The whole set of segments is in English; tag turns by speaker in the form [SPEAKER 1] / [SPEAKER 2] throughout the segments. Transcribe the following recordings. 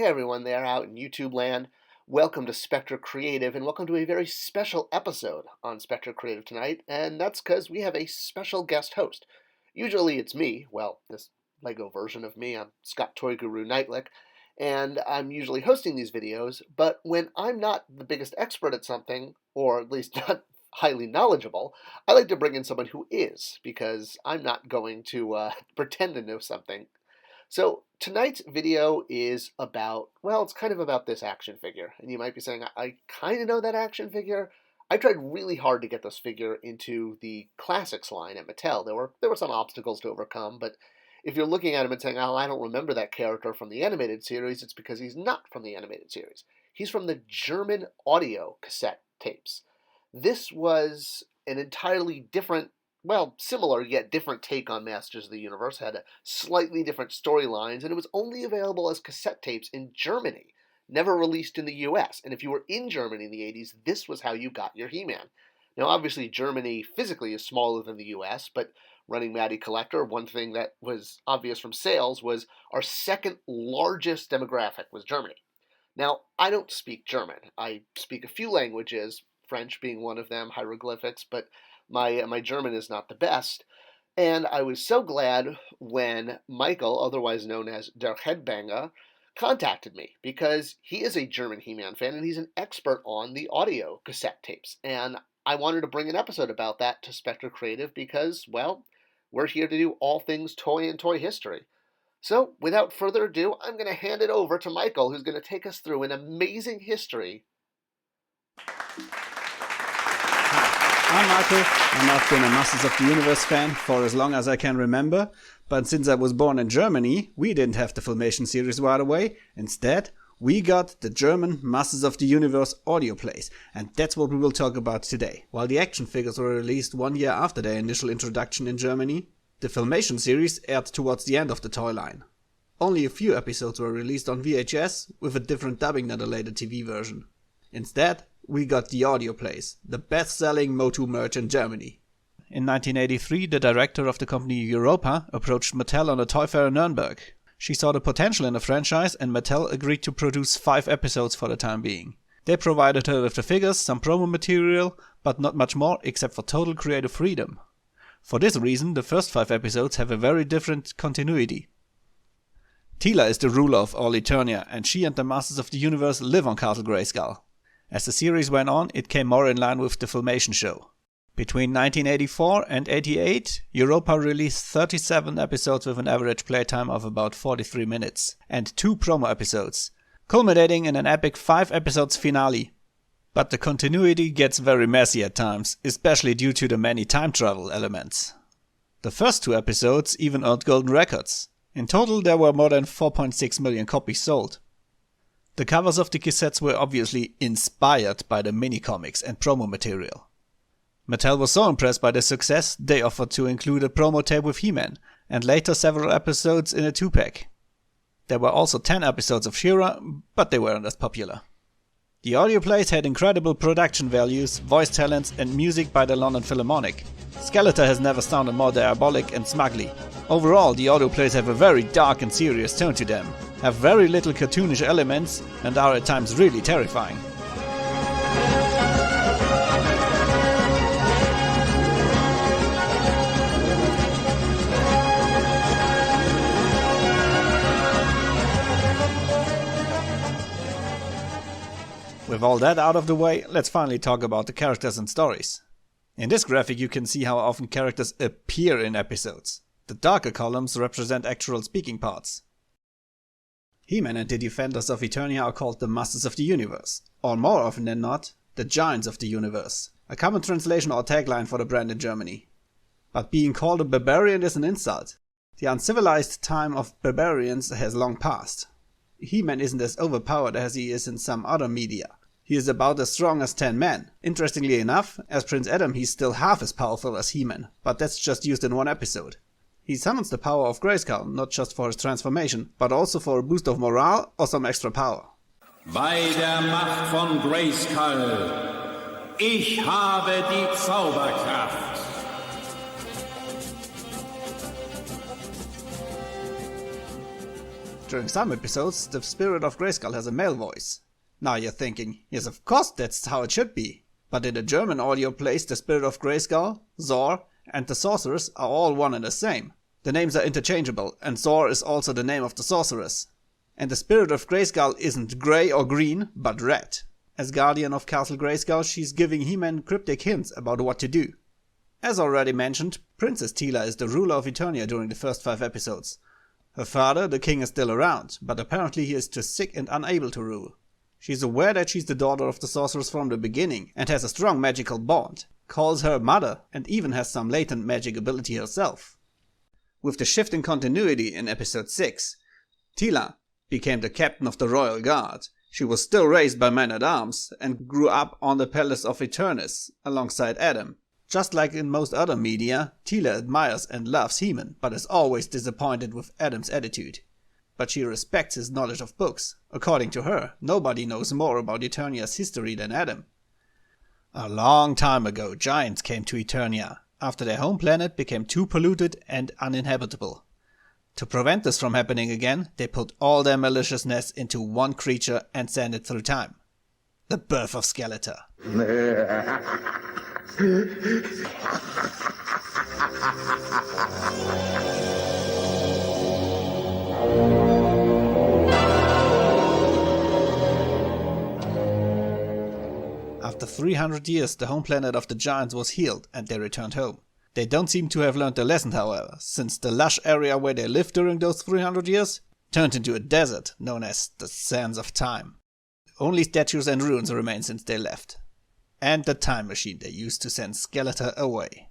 [SPEAKER 1] Hey everyone there out in YouTube land. Welcome to Spectre Creative and welcome to a very special episode on Spectre Creative tonight, and that's because we have a special guest host. Usually it's me, well, this Lego version of me. I'm Toy Guru Neitlich, and I'm usually hosting these videos, but when I'm not the biggest expert at something, or at least not highly knowledgeable, I like to bring in someone who is, because I'm not going to pretend to know something. So tonight's video is about, well, it's kind of about this action figure. And you might be saying, I kind of know that action figure. I tried really hard to get this figure into the classics line at Mattel. There were some obstacles to overcome, but if you're looking at him and saying, oh, I don't remember that character from the animated series, it's because he's not from the animated series. He's from the German audio cassette tapes. This was an entirely different, well, similar yet different take on Masters of the Universe, had a slightly different storylines, and it was only available as cassette tapes in Germany, never released in the US. And if you were in Germany in the 80s, this was how you got your He-Man. Now, obviously, Germany physically is smaller than the US, but running Matty Collector, one thing that was obvious from sales was our second largest demographic was Germany. Now, I don't speak German. I speak a few languages, French being one of them, hieroglyphics, but my German is not the best, and I was so glad when Michael, otherwise known as Der Headbanger, contacted me, because he is a German He-Man fan, and he's an expert on the audio cassette tapes, and I wanted to bring an episode about that to Spectre Creative because, well, we're here to do all things toy and toy history. So, without further ado, I'm going to hand it over to Michael, who's going to take us through an amazing history.
[SPEAKER 2] I'm Michael, and I've been a Masters of the Universe fan for as long as I can remember, but since I was born in Germany, we didn't have the Filmation series right away. Instead, we got the German Masters of the Universe audio plays, and that's what we will talk about today. While the action figures were released 1 year after their initial introduction in Germany, the Filmation series aired towards the end of the toy line. Only a few episodes were released on VHS with a different dubbing than the later TV version. Instead, we got the audio plays, the best-selling MOTU merch in Germany. In 1983, the director of the company Europa approached Mattel on a toy fair in Nuremberg. She saw the potential in the franchise, and Mattel agreed to produce 5 episodes for the time being. They provided her with the figures, some promo material, but not much more except for total creative freedom. For this reason, the first 5 episodes have a very different continuity. Teela is the ruler of all Eternia, and she and the Masters of the Universe live on Castle Grayskull. As the series went on, it came more in line with the Filmation show. Between 1984 and 88, Europa released 37 episodes with an average playtime of about 43 minutes, and 2 promo episodes, culminating in an epic 5 episodes finale. But the continuity gets very messy at times, especially due to the many time travel elements. The first 2 episodes even earned golden records. In total, there were more than 4.6 million copies sold. The covers of the cassettes were obviously inspired by the mini-comics and promo material. Mattel was so impressed by the success, they offered to include a promo tape with He-Man, and later several episodes in a 2-pack. There were also 10 episodes of She-Ra, but they weren't as popular. The audio plays had incredible production values, voice talents, and music by the London Philharmonic. Skeletor has never sounded more diabolic and smugly. Overall, the audio plays have a very dark and serious tone to them, have very little cartoonish elements, and are at times really terrifying. With all that out of the way, let's finally talk about the characters and stories. In this graphic you can see how often characters appear in episodes. The darker columns represent actual speaking parts. He-Man and the Defenders of Eternia are called the Masters of the Universe, or more often than not, the Giants of the Universe, a common translation or tagline for the brand in Germany. But being called a barbarian is an insult. The uncivilized time of barbarians has long passed. He-Man isn't as overpowered as he is in some other media. He is about as strong as 10 men. Interestingly enough, as Prince Adam he's still half as powerful as He-Man, but that's just used in one episode. He summons the power of Grayskull, not just for his transformation, but also for a boost of morale or some extra power.
[SPEAKER 3] Bei der Macht von Grayskull, ich habe die Zauberkraft.
[SPEAKER 2] During some episodes, the Spirit of Grayskull has a male voice. Now you're thinking, yes, of course that's how it should be. But in the German audio plays, the Spirit of Grayskull, Zor, and the Sorceress are all one and the same. The names are interchangeable, and Zor is also the name of the Sorceress. And the Spirit of Grayskull isn't grey or green, but red. As guardian of Castle Grayskull, she's giving He-Man cryptic hints about what to do. As already mentioned, Princess Teela is the ruler of Eternia during the first 5 episodes. Her father, the king, is still around, but apparently he is too sick and unable to rule. She's aware that she's the daughter of the sorceress from the beginning and has a strong magical bond, calls her mother, and even has some latent magic ability herself. With the shift in continuity in episode 6, Teela became the captain of the Royal Guard. She was still raised by men-at-arms and grew up on the Palace of Eternis alongside Adam. Just like in most other media, Teela admires and loves He-Man, but is always disappointed with Adam's attitude. But she respects his knowledge of books. According to her, nobody knows more about Eternia's history than Adam. A long time ago, giants came to Eternia, after their home planet became too polluted and uninhabitable. To prevent this from happening again, they put all their maliciousness into one creature and sent it through time. The birth of Skeletor. After 300 years, the home planet of the giants was healed and they returned home. They don't seem to have learned their lesson, however, since the lush area where they lived during those 300 years turned into a desert known as the Sands of Time. Only statues and ruins remain since they left. And the time machine they used to send Skeletor away.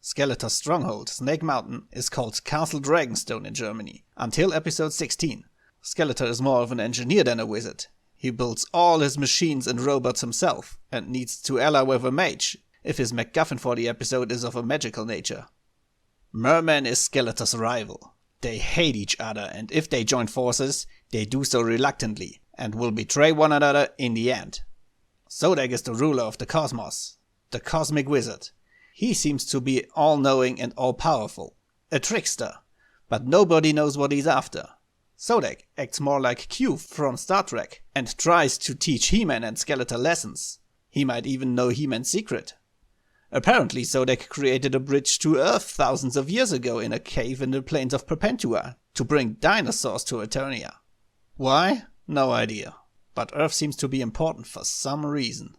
[SPEAKER 2] Skeletor's stronghold, Snake Mountain, is called Castle Dragonstone in Germany, until episode 16. Skeletor is more of an engineer than a wizard. He builds all his machines and robots himself, and needs to ally with a mage, if his MacGuffin for the episode is of a magical nature. Merman is Skeletor's rival. They hate each other, and if they join forces, they do so reluctantly, and will betray one another in the end. Zodek is the ruler of the cosmos, the cosmic wizard. He seems to be all-knowing and all-powerful, a trickster, but nobody knows what he's after. Zodek acts more like Q from Star Trek and tries to teach He-Man and Skeletor lessons. He might even know He-Man's secret. Apparently Zodek created a bridge to Earth thousands of years ago in a cave in the plains of Perpetua to bring dinosaurs to Eternia. Why? No idea. But Earth seems to be important for some reason.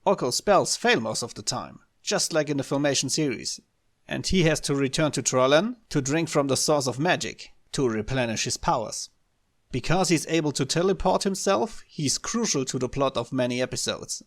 [SPEAKER 2] Orko's spells fail most of the time, just like in the Filmation series, and he has to return to Trollan to drink from the source of magic to replenish his powers. Because he's able to teleport himself, he's crucial to the plot of many episodes.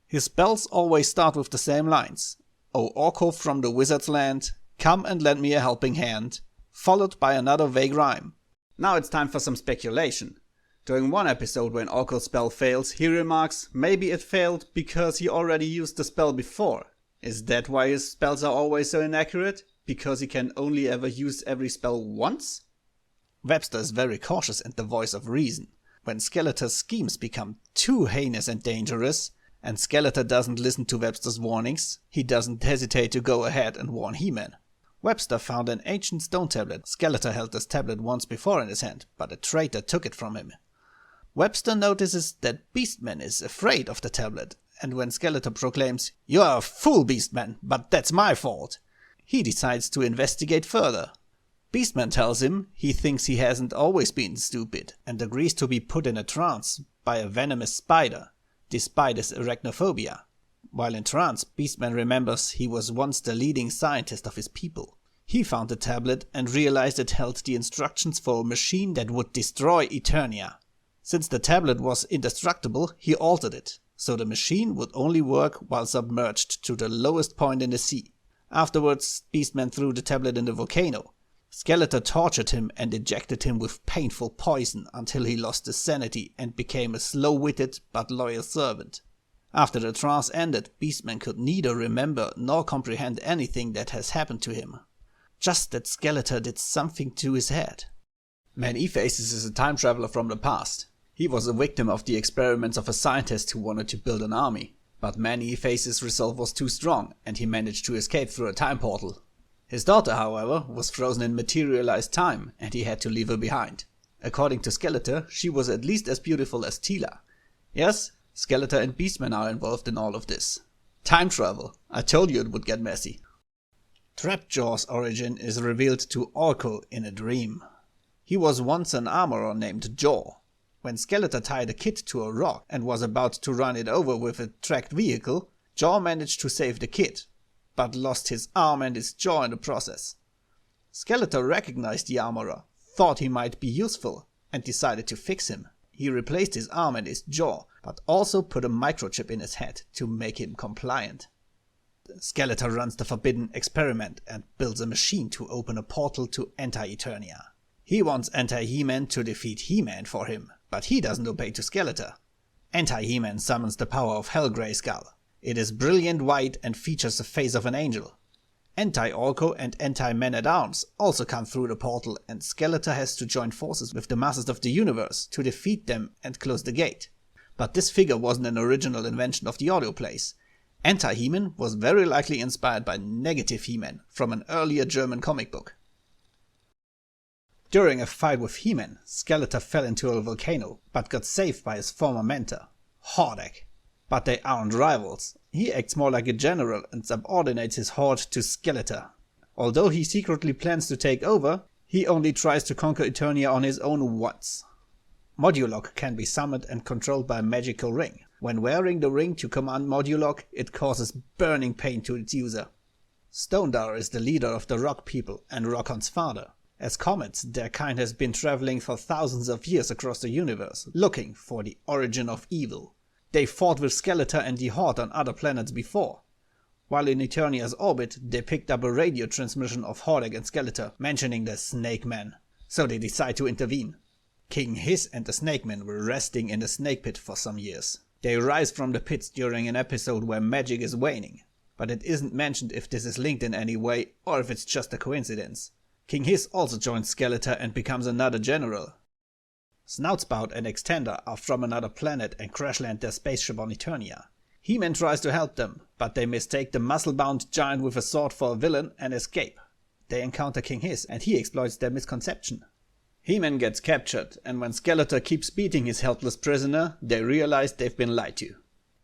[SPEAKER 2] His spells always start with the same lines: "O Orko from the wizard's land, come and lend me a helping hand," followed by another vague rhyme. Now it's time for some speculation. During one episode when Orko's spell fails, he remarks maybe it failed because he already used the spell before. Is that why his spells are always so inaccurate? Because he can only ever use every spell once? Webster is very cautious and the voice of reason. When Skeletor's schemes become too heinous and dangerous, and Skeletor doesn't listen to Webster's warnings, he doesn't hesitate to go ahead and warn He-Man. Webster found an ancient stone tablet. Skeletor held this tablet once before in his hand, but a traitor took it from him. Webster notices that Beastman is afraid of the tablet, and when Skeletor proclaims, "You are a fool, Beastman, but that's my fault," he decides to investigate further. Beastman tells him he thinks he hasn't always been stupid, and agrees to be put in a trance by a venomous spider, despite his arachnophobia. While in trance, Beastman remembers he was once the leading scientist of his people. He found the tablet and realized it held the instructions for a machine that would destroy Eternia. Since the tablet was indestructible, he altered it, so the machine would only work while submerged to the lowest point in the sea. Afterwards, Beastman threw the tablet in the volcano. Skeletor tortured him and injected him with painful poison until he lost his sanity and became a slow-witted but loyal servant. After the trance ended, Beastman could neither remember nor comprehend anything that has happened to him. Just that Skeletor did something to his head. Man-E-Faces is a time traveler from the past. He was a victim of the experiments of a scientist who wanted to build an army. But Man-E-Faces' resolve was too strong, and he managed to escape through a time portal. His daughter, however, was frozen in materialized time and he had to leave her behind. According to Skeletor, she was at least as beautiful as Teela. Yes, Skeletor and Beastman are involved in all of this. Time travel. I told you it would get messy. Trapjaw's origin is revealed to Orko in a dream. He was once an armorer named Jaw. When Skeletor tied a kid to a rock and was about to run it over with a tracked vehicle, Jaw managed to save the kid, but lost his arm and his jaw in the process. Skeletor recognized the armorer, thought he might be useful, and decided to fix him. He replaced his arm and his jaw, but also put a microchip in his head to make him compliant. Skeletor runs the forbidden experiment and builds a machine to open a portal to Anti-Eternia. He wants Anti-He-Man to defeat He-Man for him, but he doesn't obey to Skeletor. Anti-He-Man summons the power of Hell Grayskull. It is brilliant white and features the face of an angel. Anti-Orko and Anti-Man-at-Arms also come through the portal, and Skeletor has to join forces with the Masters of the Universe to defeat them and close the gate. But this figure wasn't an original invention of the audio plays. Anti-He-Man was very likely inspired by Negative He-Man from an earlier German comic book. During a fight with He-Man, Skeletor fell into a volcano, but got saved by his former mentor, Hordak. But they aren't rivals. He acts more like a general and subordinates his horde to Skeletor. Although he secretly plans to take over, he only tries to conquer Eternia on his own once. Modulok can be summoned and controlled by a magical ring. When wearing the ring to command Modulok, it causes burning pain to its user. Stondar is the leader of the Rock people and Rockon's father. As comets, their kind has been traveling for thousands of years across the universe, looking for the origin of evil. They fought with Skeletor and the Horde on other planets before. While in Eternia's orbit, they picked up a radio transmission of Hordak and Skeletor mentioning the Snake Man, so they decide to intervene. King Hiss and the Snake Man were resting in the Snake Pit for some years. They rise from the pits during an episode where magic is waning, but it isn't mentioned if this is linked in any way or if it's just a coincidence. King Hiss also joins Skeletor and becomes another general. Snoutspout and Extender are from another planet and crash land their spaceship on Eternia. He-Man tries to help them, but they mistake the muscle-bound giant with a sword for a villain and escape. They encounter King Hiss and he exploits their misconception. He-Man gets captured, and when Skeletor keeps beating his helpless prisoner, they realize they've been lied to.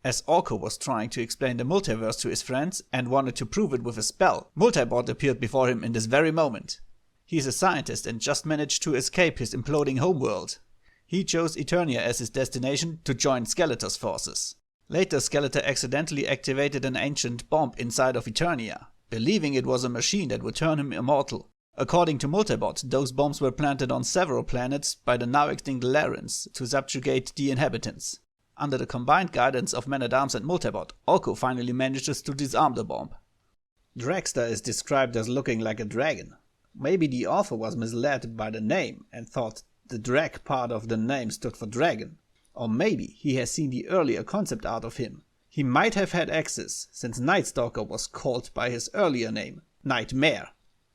[SPEAKER 2] As Orko was trying to explain the multiverse to his friends and wanted to prove it with a spell, Multibot appeared before him in this very moment. He's a scientist and just managed to escape his imploding homeworld. He chose Eternia as his destination to join Skeletor's forces. Later, Skeletor accidentally activated an ancient bomb inside of Eternia, believing it was a machine that would turn him immortal. According to Multibot, those bombs were planted on several planets by the now extinct Larans to subjugate the inhabitants. Under the combined guidance of Man-at-Arms and Multibot, Orko finally manages to disarm the bomb. Dragster is described as looking like a dragon. Maybe the author was misled by the name and thought the drag part of the name stood for dragon. Or maybe he has seen the earlier concept art of him. He might have had access, since Nightstalker was called by his earlier name, Nightmare.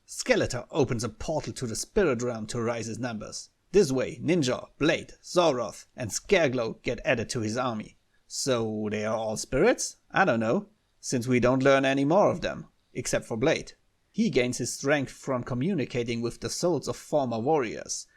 [SPEAKER 2] Skeletor opens a portal to the spirit realm to rise his numbers. This way, Ninja, Blade, Zoroth, and Scareglow get added to his army. So they are all spirits? I don't know, since we don't learn any more of them, except for Blade. He gains his strength from communicating with the souls of former warriors.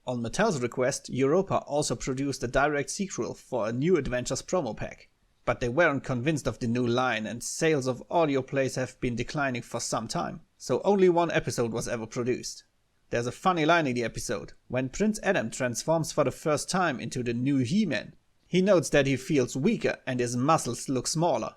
[SPEAKER 2] On Mattel's request, Europa also produced a direct sequel for a New Adventures promo pack. But they weren't convinced of the new line, and sales of audio plays have been declining for some time, so only one episode was ever produced. There's a funny line in the episode. When Prince Adam transforms for the first time into the new He-Man, he notes that he feels weaker and his muscles look smaller.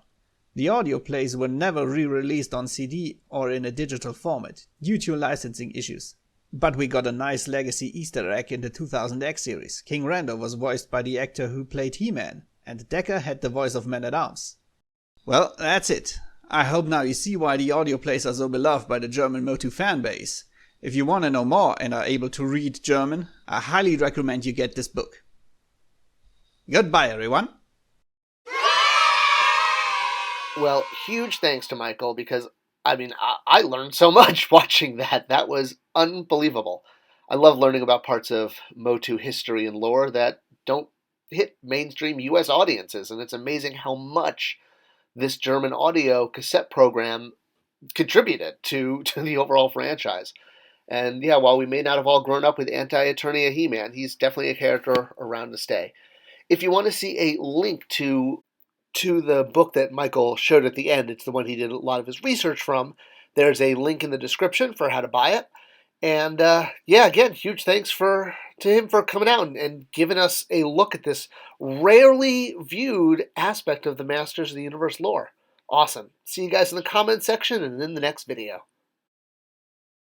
[SPEAKER 2] The audio plays were never re-released on CD or in a digital format, due to licensing issues. But we got a nice legacy Easter egg in the 2000X series. King Randor was voiced by the actor who played He-Man, and Decker had the voice of Man-at-Arms. Well, that's it. I hope now you see why the audio plays are so beloved by the German MOTU fanbase. If you want to know more and are able to read German, I highly recommend you get this book. Goodbye, everyone.
[SPEAKER 1] Well, huge thanks to Michael, because I learned so much watching that. That was unbelievable. I love learning about parts of MOTU history and lore that don't hit mainstream US audiences, and it's amazing how much this German audio cassette program contributed to the overall franchise. And yeah, while we may not have all grown up with Anti-Eternia He-Man, he's definitely a character around to stay. If you want to see a link to the book that Michael showed at the end, it's the one he did a lot of his research from. There's a link in the description for how to buy it. And yeah, again, huge thanks to him for coming out and giving us a look at this rarely viewed aspect of the Masters of the Universe lore. Awesome. See you guys in the comment section and in the next video.